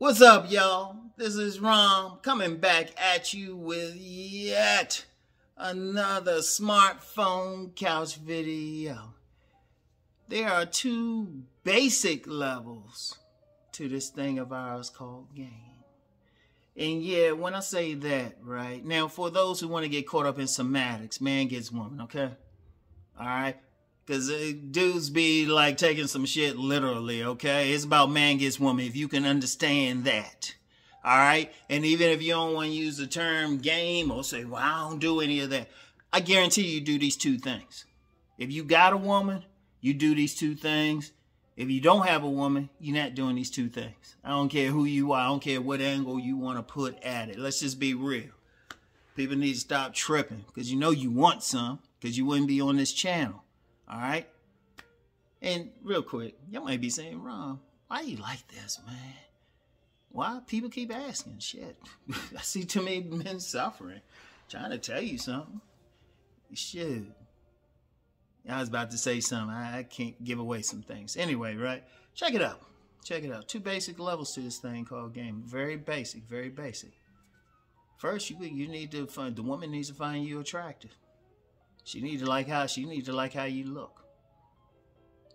What's up, y'all? This is Rom coming back at you with yet another smartphone couch video. There are two basic levels to this thing of ours called game. And yeah, when I say that, right? Now, for those who want to get caught up in semantics, man gets woman, okay? All right? Because dudes be like taking some shit literally, okay? It's about man gets woman, if you can understand that. All right? And even if you don't want to use the term game or say, well, I don't do any of that, I guarantee you do these two things. If you got a woman, you do these two things. If you don't have a woman, you're not doing these two things. I don't care who you are. I don't care what angle you want to put at it. Let's just be real. People need to stop tripping because you know you want some because you wouldn't be on this channel. All right? And real quick, y'all might be saying, Rom, why you like this, man? Why? People keep asking. Shit. I see too many men suffering. Trying to tell you something. Shit. I was about to say something. I can't give away some things. Anyway, right? Check it out. Check it out. Two basic levels to this thing called game. Very basic. Very basic. First, you need to find, the woman needs to find you attractive. She need to like how you look.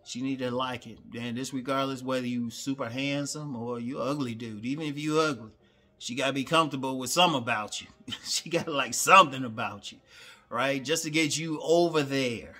She need to like it. And this regardless whether you super handsome or you ugly dude. Even if you ugly, she gotta be comfortable with something about you. She gotta like something about you. Right? Just to get you over there.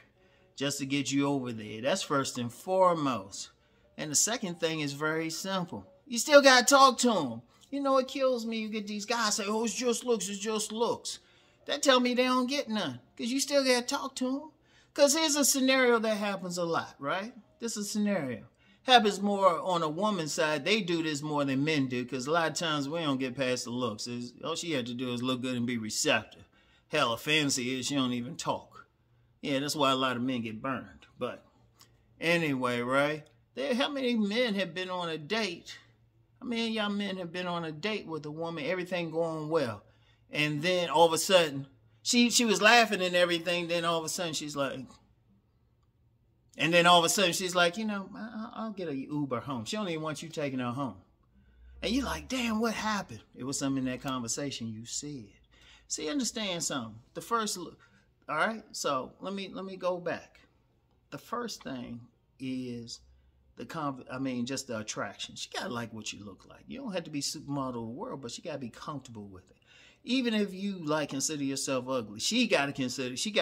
Just to get you over there. That's first and foremost. And the second thing is very simple. You still gotta talk to them. You know it kills me. You get these guys say, oh, it's just looks, it's just looks. That tell me they don't get none. Because you still got to talk to them. Because here's a scenario that happens a lot, right? This is a scenario. Happens more on a woman's side. They do this more than men do. Because a lot of times we don't get past the looks. All she had to do is look good and be receptive. Hell, a fancy is she don't even talk. Yeah, that's why a lot of men get burned. But anyway, right? How many men have been on a date? How many of y'all men have been on a date with a woman, everything going well? And then all of a sudden, she was laughing and everything. Then all of a sudden, she's like, you know, I'll get a Uber home. She don't even want you taking her home. And you're like, damn, what happened? It was something in that conversation you said. See, understand something. The first look, all right? So let me go back. The first thing is just the attraction. She gotta like what you look like. You don't have to be supermodel of the world, but she gotta be comfortable with it. Even if you consider yourself ugly, she gotta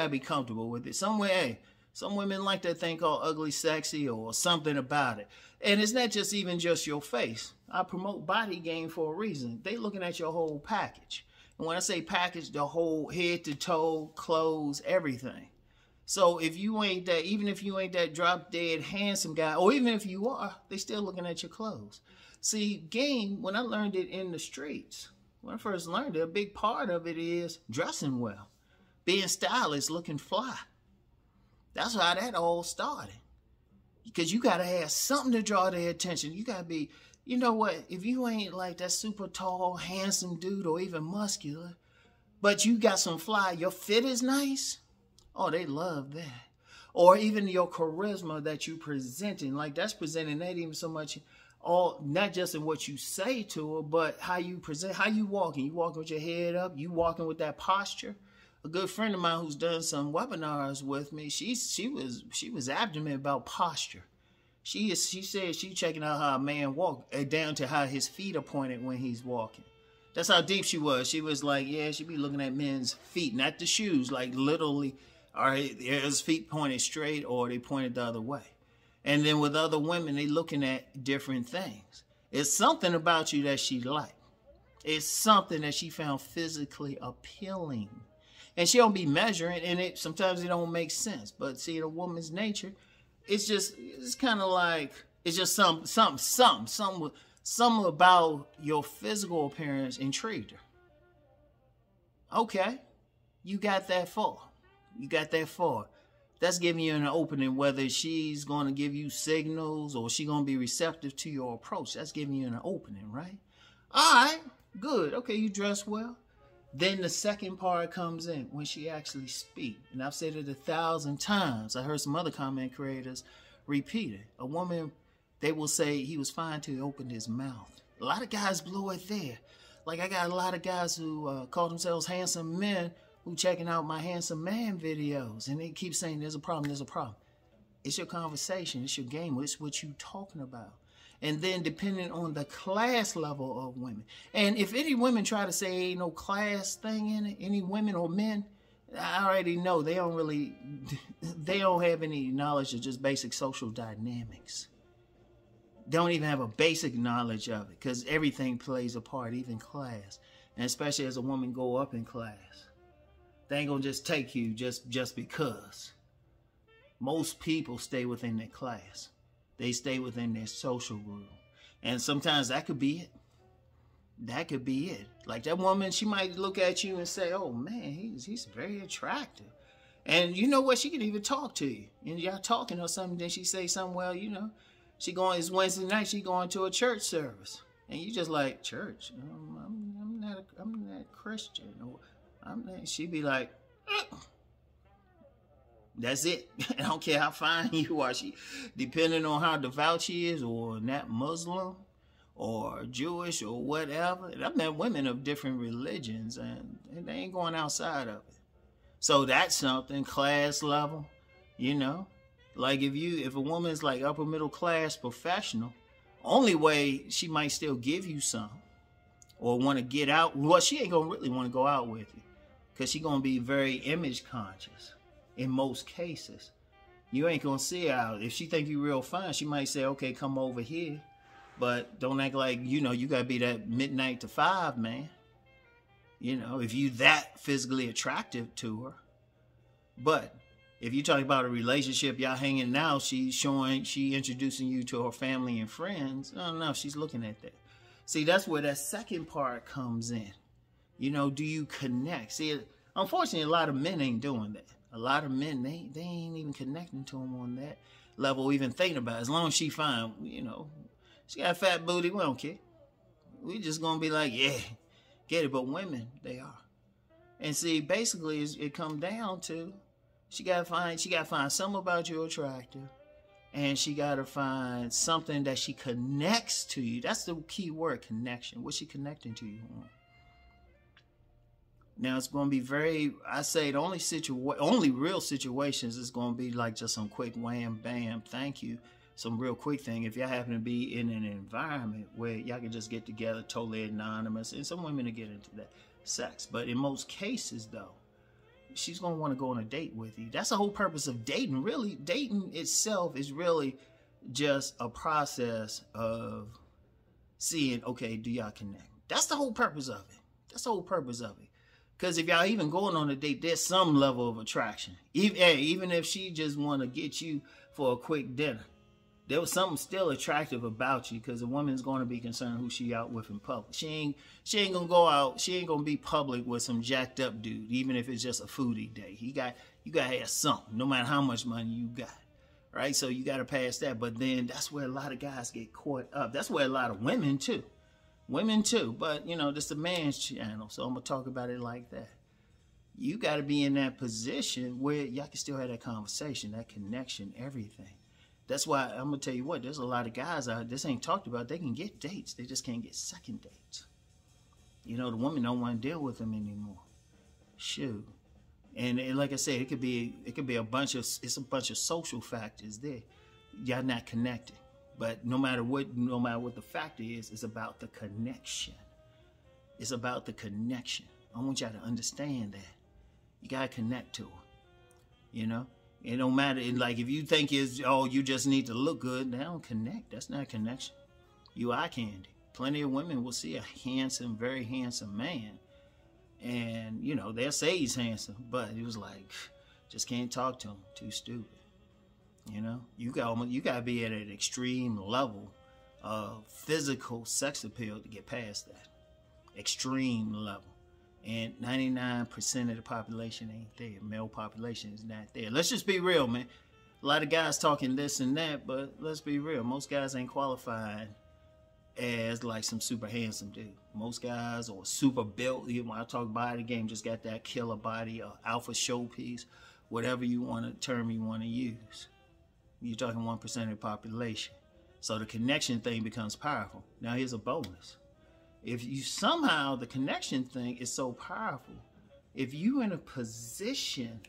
be comfortable with it. Some women like that thing called ugly sexy or something about it. And it's not just even just your face. I promote body game for a reason. They looking at your whole package. And when I say package, the whole head to toe, clothes, everything. So if you ain't that, even if you ain't that drop dead handsome guy, or even if you are, they still looking at your clothes. See, game, when I learned it in the streets, when I first learned it, a big part of it is dressing well, being stylish, looking fly. That's how that all started. Because you got to have something to draw their attention. You got to be, you know what, if you ain't like that super tall, handsome dude or even muscular, but you got some fly, your fit is nice, oh, they love that. Or even your charisma that you presenting, like that's presenting not even so much not just in what you say to her, but how you present, how you walking. You walking with your head up, you walking with that posture. A good friend of mine who's done some webinars with me, she was adamant about posture. She said she checking out how a man walk, down to how his feet are pointed when he's walking. That's how deep she was. She was like, yeah, she be looking at men's feet, not the shoes, like literally, are his feet pointed straight or they pointed the other way. And then with other women, they looking at different things. It's something about you that she liked. It's something that she found physically appealing. And she don't be measuring, and sometimes it don't make sense. But see, the woman's nature, it's kind of like, it's just something about your physical appearance intrigued her. Okay, you got that far. You got that far. That's giving you an opening, whether she's going to give you signals or she's going to be receptive to your approach. That's giving you an opening, right? All right, good. Okay, you dress well. Then the second part comes in when she actually speaks. And I've said it 1,000 times. I heard some other content creators repeat it. A woman, they will say he was fine till he opened his mouth. A lot of guys blew it there. Like, I got a lot of guys who call themselves handsome men who checking out my handsome man videos, and they keep saying there's a problem, there's a problem. It's your conversation, it's your game, it's what you talking about. And then depending on the class level of women. And if any women try to say ain't no class thing in it, any women or men, I already know they don't have any knowledge of just basic social dynamics. Don't even have a basic knowledge of it, because everything plays a part, even class. And especially as a woman go up in class. They ain't gonna just take you just because. Most people stay within their class. They stay within their social group. And sometimes that could be it. That could be it. Like that woman, she might look at you and say, oh man, he's very attractive. And you know what? She can even talk to you. And y'all talking or something, then she say something, well, you know, it's Wednesday night, she going to a church service. And you just like, church? I'm not Christian. She be like, that's it. I don't care how fine you are. She, depending on how devout she is, or not Muslim, or Jewish, or whatever. And I've met women of different religions, and they ain't going outside of it. So that's something, class level, you know. Like if a woman's like upper middle class professional, only way she might still give you some or want to get out, well, she ain't gonna really want to go out with you, because she gonna be very image conscious in most cases. You ain't gonna see her out. If she think you real fine, she might say, okay, come over here, but don't act like, you know, you gotta be that midnight to 5 man. You know, if you that physically attractive to her. But if you're talking about a relationship, y'all hanging out, she introducing you to her family and friends. No, she's looking at that. See, that's where that second part comes in. You know, do you connect? See, unfortunately, a lot of men ain't doing that. A lot of men, they ain't even connecting to them on that level, even thinking about it. As long as she fine, you know, she got a fat booty, we don't care. We just gonna be like, yeah, get it. But women, they are. And see, basically, it come down to she gotta find something about you attractive, and she gotta find something that she connects to you. That's the key word, connection. What's she connecting to you on? Now it's gonna be I say the only real situations is gonna be like just some quick wham bam, thank you, some real quick thing. If y'all happen to be in an environment where y'all can just get together totally anonymous, and some women will get into that sex. But in most cases though, she's gonna want to go on a date with you. That's the whole purpose of dating. Really, dating itself is really just a process of seeing, okay, do y'all connect? That's the whole purpose of it. That's the whole purpose of it. Because if y'all even going on a date, there's some level of attraction. Even if she just want to get you for a quick dinner, there was something still attractive about you, because a woman's going to be concerned who she out with in public. She ain't gonna go out. She ain't gonna be public with some jacked up dude, even if it's just a foodie day. You got to have something, no matter how much money you got, right? So you got to pass that. But then that's where a lot of guys get caught up. That's where a lot of women too. But you know, this is a man's channel, so I'm gonna talk about it like that. You got to be in that position where y'all can still have that conversation, that connection, everything. That's why I'm gonna tell you what, there's a lot of guys out, this ain't talked about, they can get dates, they just can't get second dates. You know, the woman don't want to deal with them anymore. Shoot. And like I said, it could be a bunch of social factors there. Y'all not connected. But no matter what the factor is, it's about the connection. It's about the connection. I want y'all to understand that. You gotta connect to her. You know? It don't matter, like if you think you just need to look good, they don't connect. That's not a connection. You eye candy. Plenty of women will see a handsome, very handsome man, and you know, they'll say he's handsome, but it was like, just can't talk to him, too stupid. You know, you gotta be at an extreme level of physical sex appeal to get past that. Extreme level. And 99% of the population ain't there. Male population is not there. Let's just be real, man. A lot of guys talking this and that, but let's be real. Most guys ain't qualified as like some super handsome dude. Most guys are super built. When I talk body game, just got that killer body, or alpha showpiece, whatever term you want to use. You're talking 1% of the population. So the connection thing becomes powerful. Now here's a bonus. If you somehow, the connection thing is so powerful, if you're in a position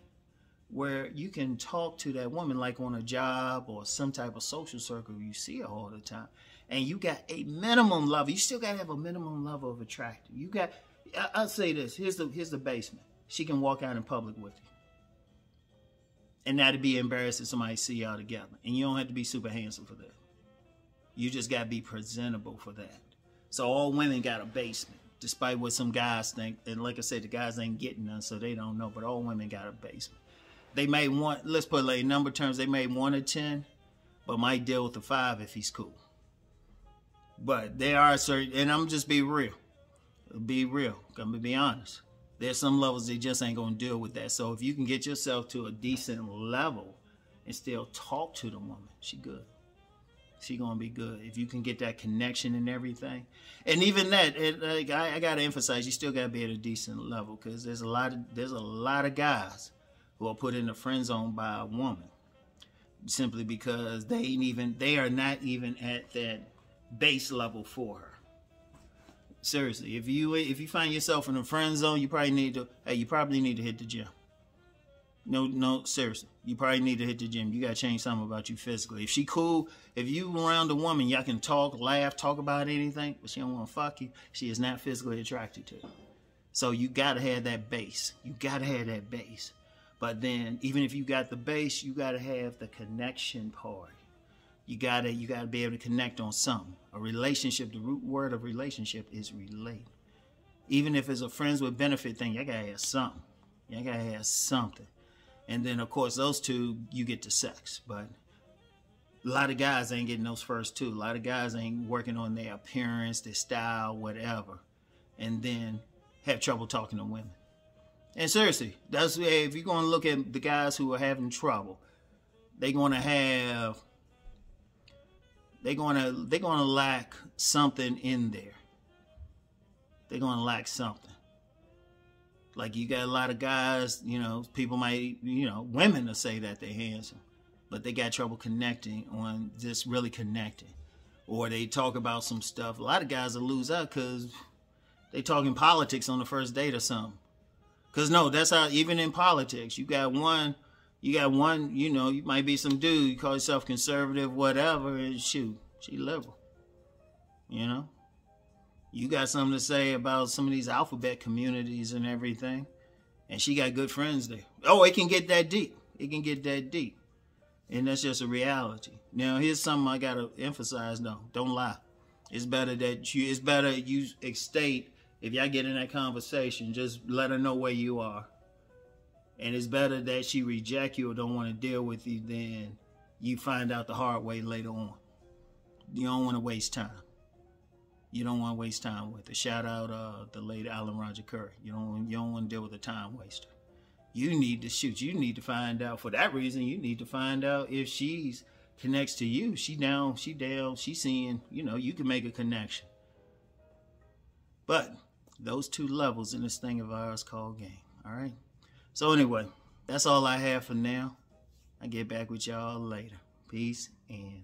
where you can talk to that woman like on a job or some type of social circle, you see her all the time, and you got a minimum level, you still got to have a minimum level of attraction. You got, I'll say this, here's the basement. She can walk out in public with you. And not to be embarrassed if somebody see y'all together. And you don't have to be super handsome for that. You just got to be presentable for that. So all women got a basement, despite what some guys think. And like I said, the guys ain't getting none, so they don't know. But all women got a basement. They may want, let's put like number terms, they may want a 10, but might deal with a 5 if he's cool. But there are certain, and I'm just be real. Be real. I'm going to be honest. There's some levels they just ain't going to deal with that. So if you can get yourself to a decent level and still talk to the woman, she good. She going to be good. If you can get that connection and everything. And even that, I got to emphasize, you still got to be at a decent level, because there's a lot of guys who are put in the friend zone by a woman simply because they are not even at that base level for her. Seriously, if you find yourself in a friend zone, you probably need to hit the gym. No, seriously, you probably need to hit the gym. You got to change something about you physically. If she cool, if you around a woman, y'all can talk, laugh, talk about anything, but she don't want to fuck you, she is not physically attracted to you. So you got to have that base. You got to have that base. But then, even if you got the base, you got to have the connection part. You gotta be able to connect on something. A relationship, the root word of relationship is relate. Even if it's a friends with benefit thing, you gotta have something. You gotta have something. And then, of course, those two, you get to sex. But a lot of guys ain't getting those first two. A lot of guys ain't working on their appearance, their style, whatever. And then have trouble talking to women. And seriously, that's if you're going to look at the guys who are having trouble, they're going to lack something in there. They're going to lack something. Like you got a lot of guys, people might, women will say that they're handsome, but they got trouble connecting on just really connecting. Or they talk about some stuff. A lot of guys will lose out because they talking politics on the first date or something. Because no, that's how, even in politics, you got one, you might be some dude, you call yourself conservative, whatever, and shoot, she liberal. You got something to say about some of these alphabet communities and everything, and she got good friends there. Oh, it can get that deep. It can get that deep. And that's just a reality. Now, here's something I got to emphasize, though. Don't lie. It's better you state, if y'all get in that conversation, just let her know where you are. And it's better that she reject you or don't want to deal with you than you find out the hard way later on. You don't want to waste time. You don't want to waste time with her. Shout out the late Alan Roger Curry. You don't want to deal with a time waster. You need to shoot. You need to find out. For that reason, you need to find out if she's connects to you. She down, she's seeing, you can make a connection. But those two levels in this thing of ours called game. All right. So anyway, that's all I have for now. I'll get back with y'all later. Peace and